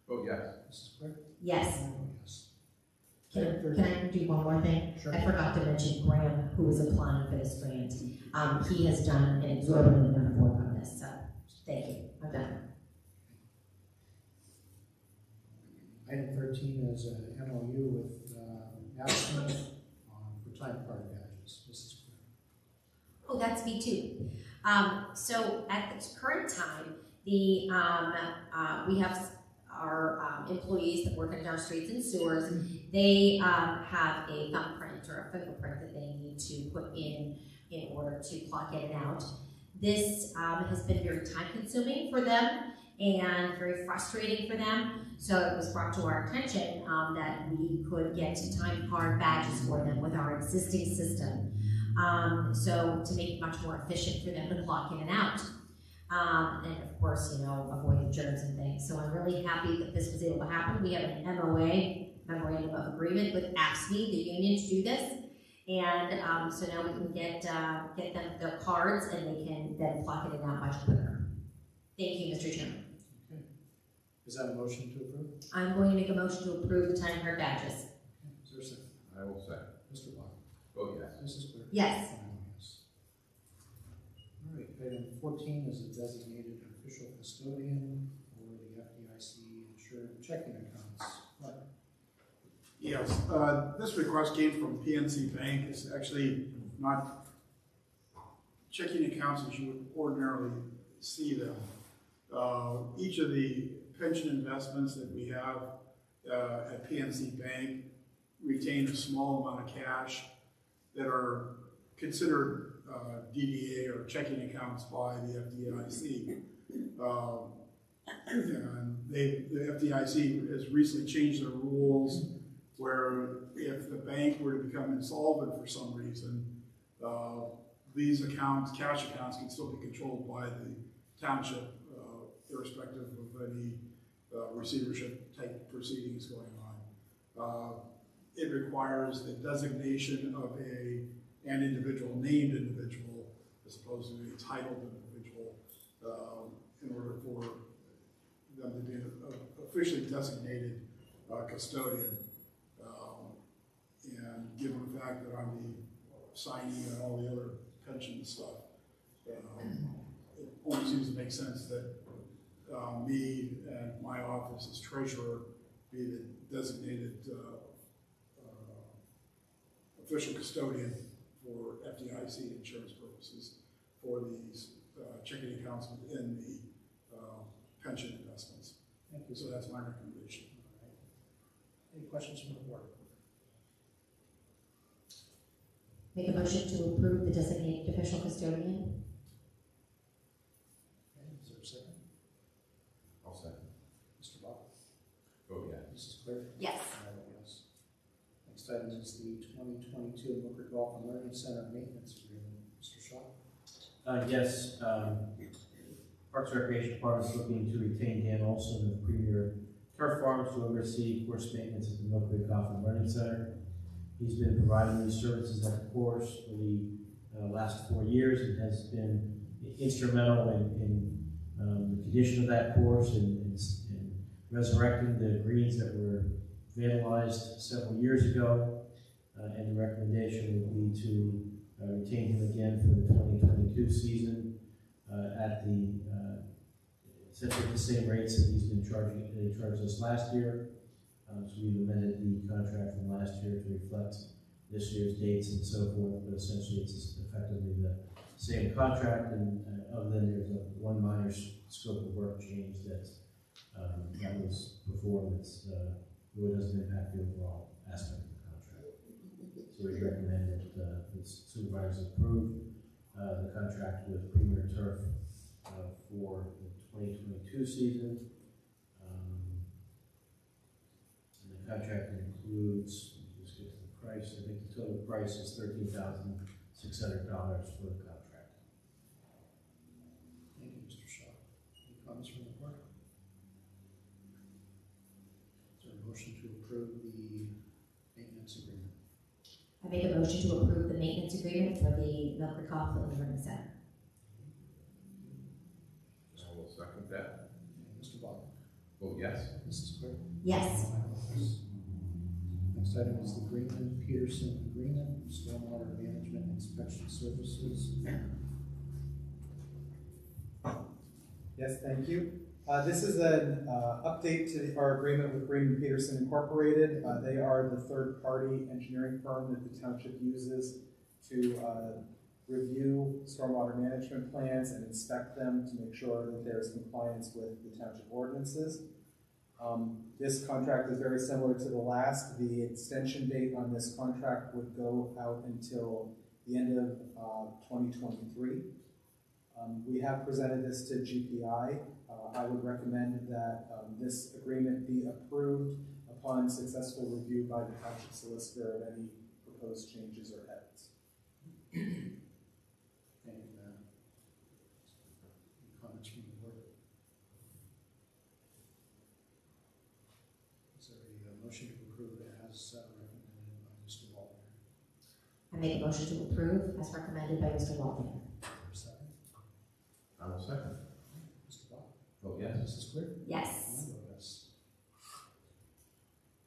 Speaker 4: Vote yes.
Speaker 1: Mrs. Claire?
Speaker 3: Yes.
Speaker 1: And I vote yes.
Speaker 3: Can I do one more thing?
Speaker 1: Sure.
Speaker 3: I forgot to mention Graham, who is applying for this grant. He has done an exorbitant amount of work on this, so thank you. I'm done.
Speaker 1: Item 13 is an MOU with Allison for time card badges. Mrs. Claire.
Speaker 3: Oh, that's me too. So at the current time, we have our employees that work in our streets and sewers. They have a thumbprint or a fingerprint that they need to put in order to clock in and out. This has been very time consuming for them and very frustrating for them. So it was brought to our attention that we could get time card badges for them with our existing system. So to make it much more efficient for them to clock in and out. And of course, avoid the germs and things. So I'm really happy that this was able to happen. We have an MOA, Memorandum of Agreement, with AFSCME, the union, to do this. And so now we can get them their cards, and they can then clock in and out much quicker. Thank you, Mr. Chairman.
Speaker 1: Okay. Is that a motion to approve?
Speaker 3: I'm going to make a motion to approve the time card badges.
Speaker 1: Okay. Is there a second?
Speaker 4: I will second.
Speaker 1: Mr. Watt?
Speaker 4: Vote yes.
Speaker 1: Mrs. Claire?
Speaker 3: Yes.
Speaker 1: And I vote yes. All right, item 14 is a designated official custodian for the FDIC insured checking accounts. What?
Speaker 9: Yes, this request came from PNC Bank. It's actually not checking accounts as you would ordinarily see them. Each of the pension investments that we have at PNC Bank retain a small amount of cash that are considered DDA or checking accounts by the FDIC. And the FDIC has recently changed their rules where if the bank were to become insolvent for some reason, these accounts, cash accounts, can still be controlled by the township, irrespective of any receivership type proceedings going on. It requires the designation of an individual, named individual, as opposed to a titled individual, in order for them to be an officially designated custodian. And given the fact that I'm the signee and all the other pension stuff, it only seems to make sense that me and my office as treasurer be the designated official custodian for FDIC insurance purposes for these checking accounts within the pension investments.
Speaker 1: Thank you.
Speaker 9: So that's my recommendation.
Speaker 1: All right. Any questions from the board?
Speaker 3: Make a motion to approve the designated official custodian.
Speaker 1: Okay, is there a second?
Speaker 4: I'll second.
Speaker 1: Mr. Bob?
Speaker 4: Vote yes.
Speaker 1: Mrs. Clear?
Speaker 3: Yes.
Speaker 1: And I vote yes. Next item is the 2022 Milkbrick Golf and Learning Center Maintenance Agreement. Mr. Shaw?
Speaker 5: Yes, Parks and Recreation Department is looking to retain Dan Olson of Premier Turf Farms to oversee course maintenance at the Milkbrick Golf and Learning Center. He's been providing these services at the course for the last 4 years and has been instrumental in the condition of that course and resurrecting the greens that were vandalized several years ago. And the recommendation would be to retain him again for the 2022 season at the essentially the same rates that he's been charging. They charged us last year. So we've amended the contract from last year to reflect this year's dates and so forth, but essentially it's effectively the same contract, and other than there's one minor scope of work change that was performed that really doesn't impact the overall aspect of the contract. So we recommend that the supervisors approve the contract with Premier Turf for the 2022 season. The contract includes, let's get to the price, I think the total price is $13,600 for the contract.
Speaker 1: Thank you, Mr. Shaw. Any comments from the board? Is there a motion to approve the maintenance agreement?
Speaker 3: I make a motion to approve the maintenance agreement for the Milkbrick Golf and Learning Center.
Speaker 4: I will second that.
Speaker 1: Mr. Bob?
Speaker 4: Vote yes.
Speaker 1: Mrs. Clear?
Speaker 3: Yes.
Speaker 1: Next item is the Glenwood Peterson Agreement, Stormwater Management Inspection Services.
Speaker 6: Yes, thank you. This is an update to our agreement with Green Peterson Incorporated. They are the third-party engineering firm that the township uses to review stormwater management plans and inspect them to make sure that there is compliance with the township ordinances. This contract is very similar to the last. The extension date on this contract would go out until the end of 2023. We have presented this to GPI. I would recommend that this agreement be approved upon successful review by the township solicitor of any proposed changes or edits.
Speaker 1: Any comments from the board? Is there a motion to approve as recommended by Mr. Walter?
Speaker 3: I make a motion to approve as recommended by Mr. Walden.
Speaker 1: Second.
Speaker 4: I will second.
Speaker 1: Mr. Bob?
Speaker 4: Vote yes.
Speaker 1: Mrs. Clear?
Speaker 3: Yes.
Speaker 1: I vote yes.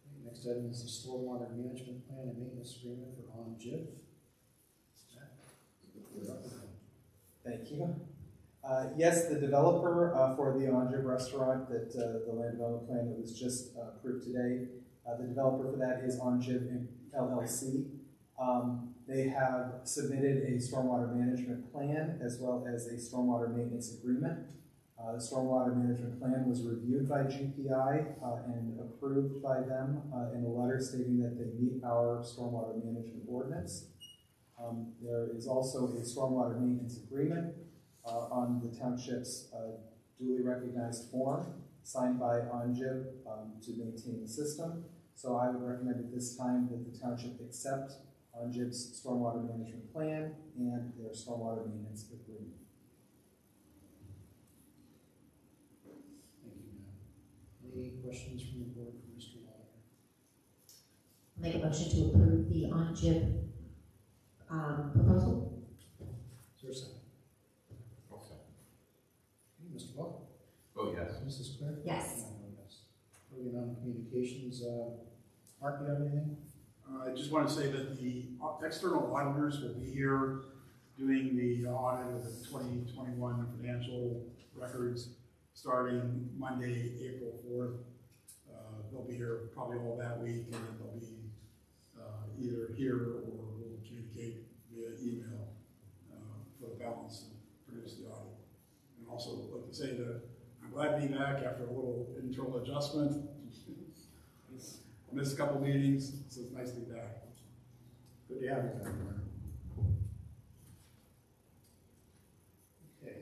Speaker 1: Okay, next item is the Stormwater Management Plan and Maintenance Agreement for OnGIV.
Speaker 6: Thank you. Yes, the developer for the OnGIV restaurant that the land development plan that was just approved today, the developer for that is OnGIV LLC. They have submitted a stormwater management plan as well as a stormwater maintenance agreement. The stormwater management plan was reviewed by GPI and approved by them in a letter stating that they meet our stormwater management ordinance. There is also a stormwater maintenance agreement on the township's duly recognized form signed by ONJIB to maintain the system. So I would recommend at this time that the township accept ONJIB's stormwater management plan and their stormwater maintenance agreement.
Speaker 1: Thank you, Matt. Any questions from the board for Mr. Waller?
Speaker 3: Make a motion to approve the ONJIB proposal.
Speaker 1: Is there a second?
Speaker 4: I'll second.
Speaker 1: Okay, Mr. Waller?
Speaker 4: Oh, yes.
Speaker 1: Mrs. Claire?
Speaker 3: Yes.
Speaker 1: And I vote yes. Moving on to communications, Mark, you have anything?
Speaker 9: I just want to say that the external auditors will be here doing the audit of the 2021 financial records starting Monday, April 4th. They'll be here probably all that week, and then they'll be either here or we'll communicate via email for the balance and produce the audit. And also like to say that I'm glad to be back after a little internal adjustment. Missed a couple meetings, so it's nice to be back.
Speaker 1: Good to have you back, Mark. Okay.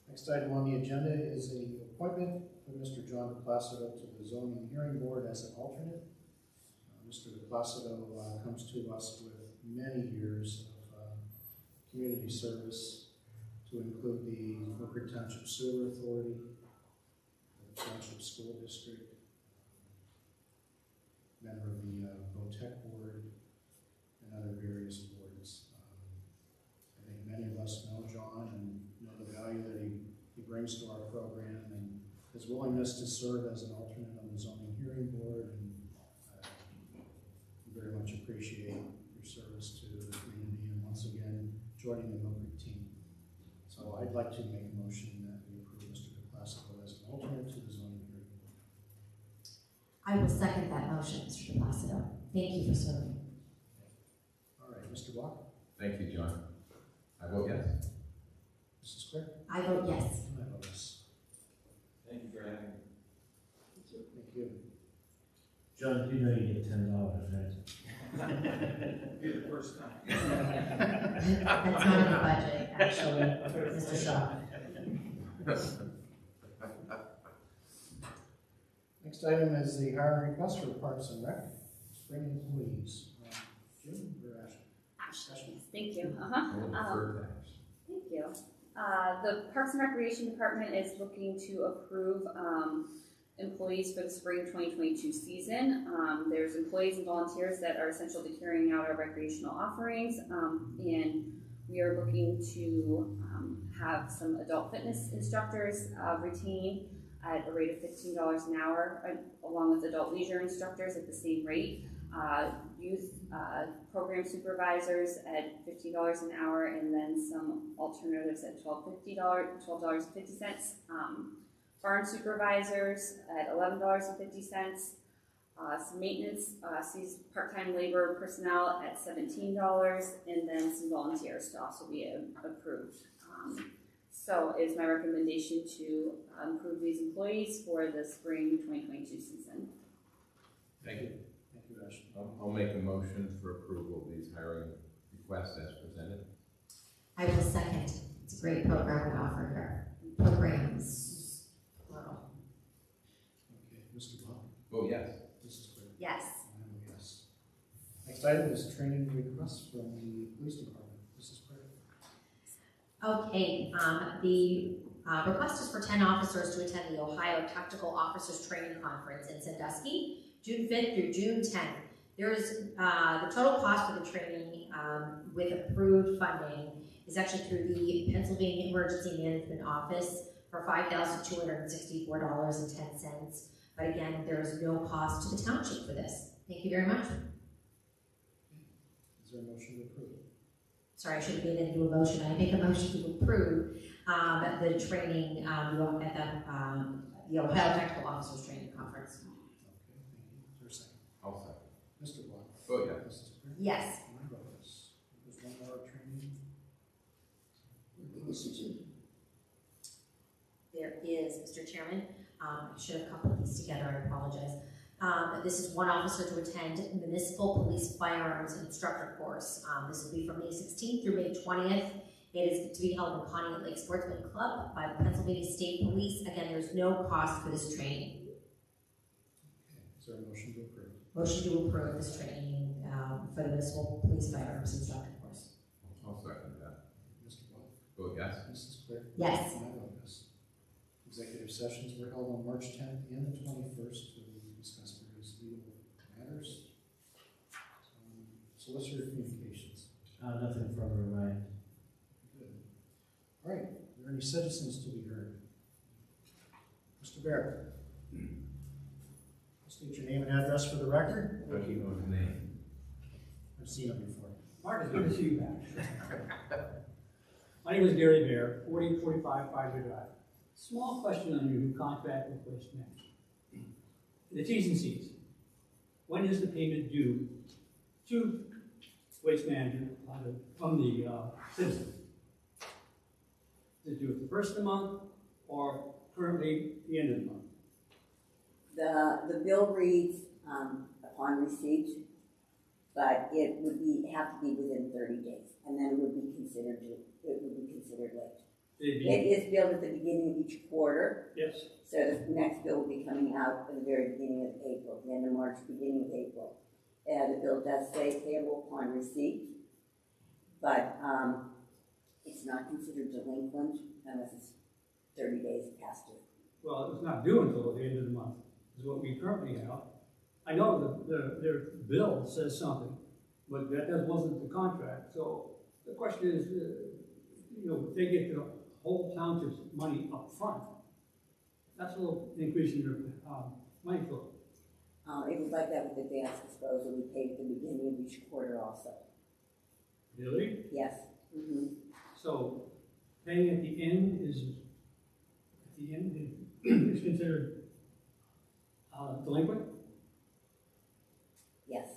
Speaker 1: Next item on the agenda is the appointment of Mr. John DePlacido to the Zoning Hearing Board as an alternate. Mr. DePlacido comes to us with many years of community service, to include the Milkbrick Township Sewer Authority, the Township School District, member of the VOTEC Board, and other various boards. I think many of us know John and know the value that he brings to our program, and his willingness to serve as an alternate on the Zoning Hearing Board, and very much appreciate your service to the community, and once again, joining the Milkbrick team. So I'd like to make a motion that we approve Mr. DePlacido as an alternate to the Zoning Hearing Board.
Speaker 3: I will second that motion, Mr. DePlacido. Thank you for serving.
Speaker 1: All right, Mr. Block?
Speaker 4: Thank you, John. I vote yes.
Speaker 1: Mrs. Claire?
Speaker 3: I vote yes.
Speaker 1: And I vote yes.
Speaker 2: Thank you for having me.
Speaker 1: Thank you.
Speaker 5: John, you know you get $10, right?
Speaker 2: Be the first time.
Speaker 3: That's not in the budget, actually, Mr. Shaw.
Speaker 1: Next item is the hiring request for Parks and Rec, spring employees. Jim or Ashley?
Speaker 8: Ashley, thank you.
Speaker 4: Thank
Speaker 8: Thank you. The Parks and Recreation Department is looking to approve employees for the spring 2022 season. There's employees and volunteers that are essential to carrying out our recreational offerings, and we are looking to have some adult fitness instructors retained at a rate of $15 an hour, along with adult leisure instructors at the same rate. Youth program supervisors at $15 an hour, and then some alternatives at $12.50. Farm supervisors at $11.50. Some maintenance, part-time labor personnel at $17, and then some volunteers to also be approved. So it's my recommendation to approve these employees for the spring 2022 season.
Speaker 4: Thank you.
Speaker 1: Thank you, Ashley.
Speaker 4: I'll make a motion for approval of these hiring requests as presented.
Speaker 3: I will second. It's a great program we offer here. Programs. Wow.
Speaker 1: Okay, Mr. Block?
Speaker 4: Vote yes.
Speaker 1: Mrs. Claire?
Speaker 3: Yes.
Speaker 1: And I vote yes. Next item is training requests from the police department. Mrs. Claire?
Speaker 3: Okay, the request is for 10 officers to attend the Ohio Tactical Officers Training Conference in Sandusky, June 5th through June 10th. There is the total cost for the training with approved funding is actually through the Pennsylvania Emergency Management Office for $5,264.10. But again, there is no cost to the township for this. Thank you very much.
Speaker 1: Is there a motion to approve?
Speaker 3: Sorry, I should have made into a motion. I make a motion to approve the training at the Ohio Tactical Officers Training Conference.
Speaker 1: Okay, thank you. Is there a second?
Speaker 4: I'll second.
Speaker 1: Mr. Block?
Speaker 4: Vote yes.
Speaker 1: Mrs. Claire?
Speaker 3: Yes.
Speaker 1: And I vote yes. There's one more training.
Speaker 3: There is, Mr. Chairman. I should have coupled these together. I apologize. This is one officer to attend municipal police firearms instructor course. This will be from May 16th through May 20th. It is to be held in Pontiac Lake Sportsman Club by the Pennsylvania State Police. Again, there's no cost for this training.
Speaker 1: Is there a motion to approve?
Speaker 3: Motion to approve this training for the municipal police firearms instructor course.
Speaker 4: I'll second that.
Speaker 1: Mr. Ball?
Speaker 4: Vote yes.
Speaker 1: Mrs. Clear?
Speaker 3: Yes.
Speaker 1: And I vote yes. Executive sessions were held on March 10th and the 21st to discuss various legal matters. Solicitor communications.
Speaker 5: Nothing further in mind.
Speaker 1: Good. All right, are there any citizens to be heard? Mr. Barrett? State your name and address for the record.
Speaker 4: What do you know his name?
Speaker 1: I've seen him before.
Speaker 12: Mark, it's good to see you back. My name is Gary Bear, 4045 Pfizer Drive. Small question on your new contract with Waste Management. The T's and C's. When is the payment due to Waste Management from the citizen? Is it due at the first of the month or currently the end of the month?
Speaker 13: The bill reads upon receipt, but it would have to be within 30 days, and then it would be considered late. It is billed at the beginning of each quarter.
Speaker 12: Yes.
Speaker 13: So the next bill will be coming out at the very beginning of April, the end of March, beginning of April. The bill does say payable upon receipt, but it's not considered delinquent unless it's 30 days past due.
Speaker 12: Well, it's not due until the end of the month, is what we currently have. I know that their bill says something, but that wasn't the contract. So the question is, if they get the whole township's money up front, that's a little increase in their money flow.
Speaker 13: It was like that with advanced disposal. We paid at the beginning of each quarter also.
Speaker 12: Really?
Speaker 13: Yes. Mm-hmm.
Speaker 12: So paying at the end is considered delinquent?
Speaker 13: Yes.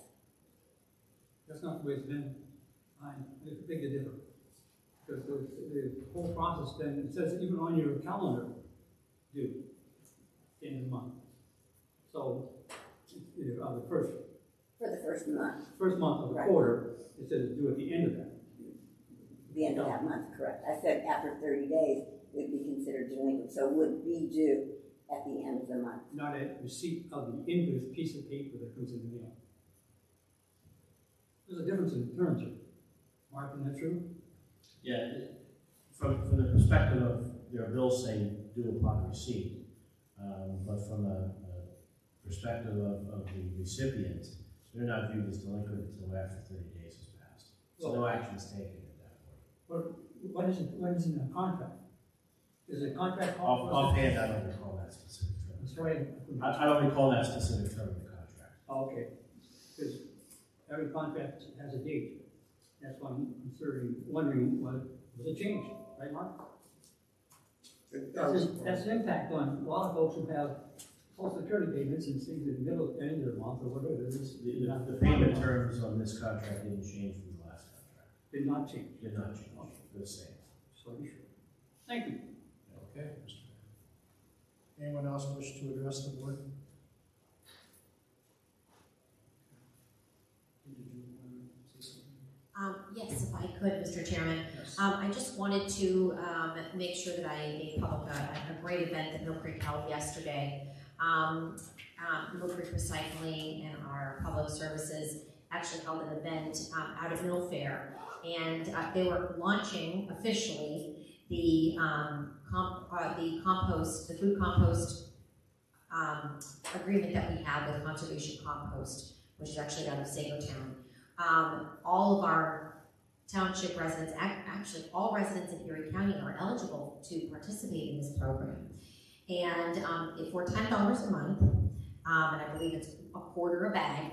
Speaker 12: That's not the way it's been. I think it's different. Because the whole process then, it says even on your calendar, due at the end of the month. So, the first.
Speaker 13: For the first month.
Speaker 12: First month of the quarter, it says due at the end of that.
Speaker 13: The end of that month, correct. I said after 30 days, it would be considered delinquent, so it would be due at the end of the month.
Speaker 12: Not a receipt of the invoice piece of paper that comes in the mail. There's a difference in terms here. Mark, isn't that true?
Speaker 5: Yeah, from the perspective of their bills saying due upon receipt, but from the perspective of the recipient, they're not viewed as delinquent until after 30 days has passed. So no action is taken at that point.
Speaker 12: What is in the contract? Is it a contract?
Speaker 5: Offhand, I don't recall that specific term.
Speaker 12: That's right.
Speaker 5: I don't recall that specific term in the contract.
Speaker 12: Oh, okay. Because every contract has a date. That's why I'm wondering what was a change, right, Mark? That's an impact on a lot of folks who have Social Security payments and things at the middle, end of the month, or whatever it is.
Speaker 5: The payment terms on this contract didn't change from the last contract.
Speaker 12: Did not change.
Speaker 5: Did not change. They're the same.
Speaker 12: So be sure. Thank you.
Speaker 1: Okay, Mr. Barrett. Anyone else wish to address the board?
Speaker 3: Yes, if I could, Mr. Chairman.
Speaker 1: Yes.
Speaker 3: I just wanted to make sure that I made public a great event that Milkbrick held yesterday. Milkbrick Recycling and our public services actually held an event out at Mill Fair, and they were launching officially the food compost agreement that we have with Conservation Compost, which is actually out of Sagotown. All of our township residents, actually all residents in Erie County, are eligible to participate in this program. And for $10 a month, and I believe it's a quarter a bag,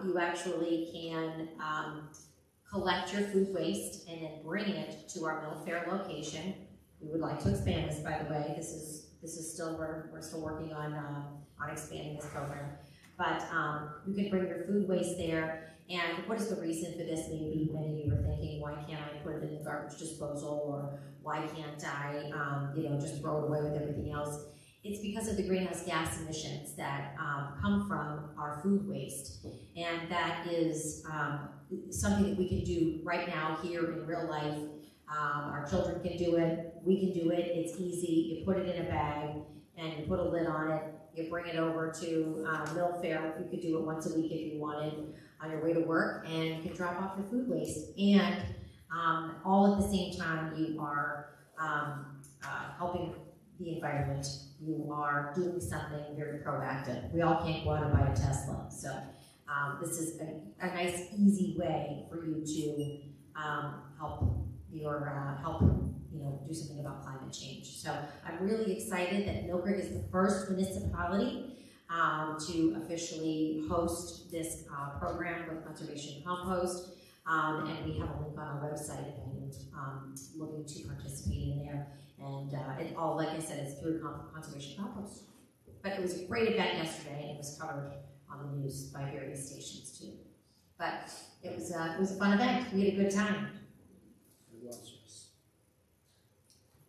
Speaker 3: you actually can collect your food waste and then bring it to our Mill Fair location. We would like to expand this, by the way. This is still, we're still working on expanding this program. But you can bring your food waste there. And what is the reason for this? Maybe many of you are thinking, why can't I put it in the garbage disposal, or why can't I, just throw it away with everything else? it's because of the greenhouse gas emissions that come from our food waste. And that is something that we can do right now here in real life. Our children can do it, we can do it, it's easy. You put it in a bag and you put a lid on it, you bring it over to Mill Fair. You could do it once a week if you wanted on your way to work, and you can drop off your food waste. And all at the same time, you are helping the environment. You are doing something very proactive. We all can't go out and buy a Tesla, so this is a nice, easy way for you to help do something about climate change. So I'm really excited that Milkbrick is the first municipality to officially host this program with Conservation Compost, and we have a link on our website if anyone's looking to participate in there. And it all, like I said, it's through Conservation Compost. But it was a great event yesterday, and it was covered on the news by various stations too. But it was a fun event. We had a good time.
Speaker 1: It was, yes.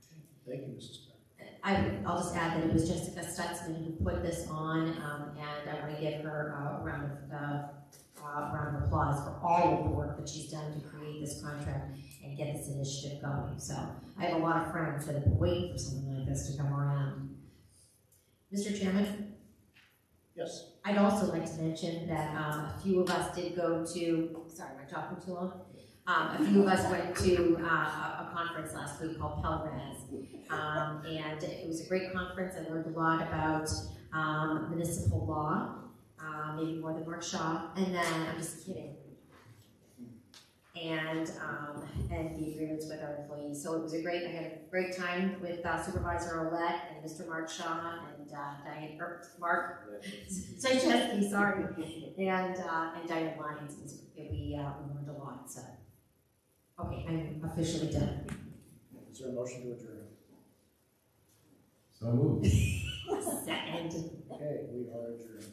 Speaker 1: Okay. Thank you, Mrs. Beck.
Speaker 3: I'll just add that it was Jessica Stutzman who put this on, and I want to give her a round of applause for all of the work that she's done to create this contract and get this initiative going. So I have a lot of friends that have been waiting for something like this to come around. Mr. Chairman?
Speaker 1: Yes.
Speaker 3: I'd also like to mention that a few of us did go to, sorry, am I talking too long? A few of us went to a conference last week called Pelraz, and it was a great conference. I learned a lot about municipal law, maybe more than Mark Shaw, and then, I'm just kidding, and the agreements with our employees. So it was I had a great time with Supervisor Ouellette and Mr. Mark Shaw and Mark Sandusky, sorry, and Diane Lyons. We learned a lot. So, okay, I'm officially done.
Speaker 1: Is there a motion to adjourn?
Speaker 7: So moved.
Speaker 3: Second.
Speaker 1: Okay, we are adjourned.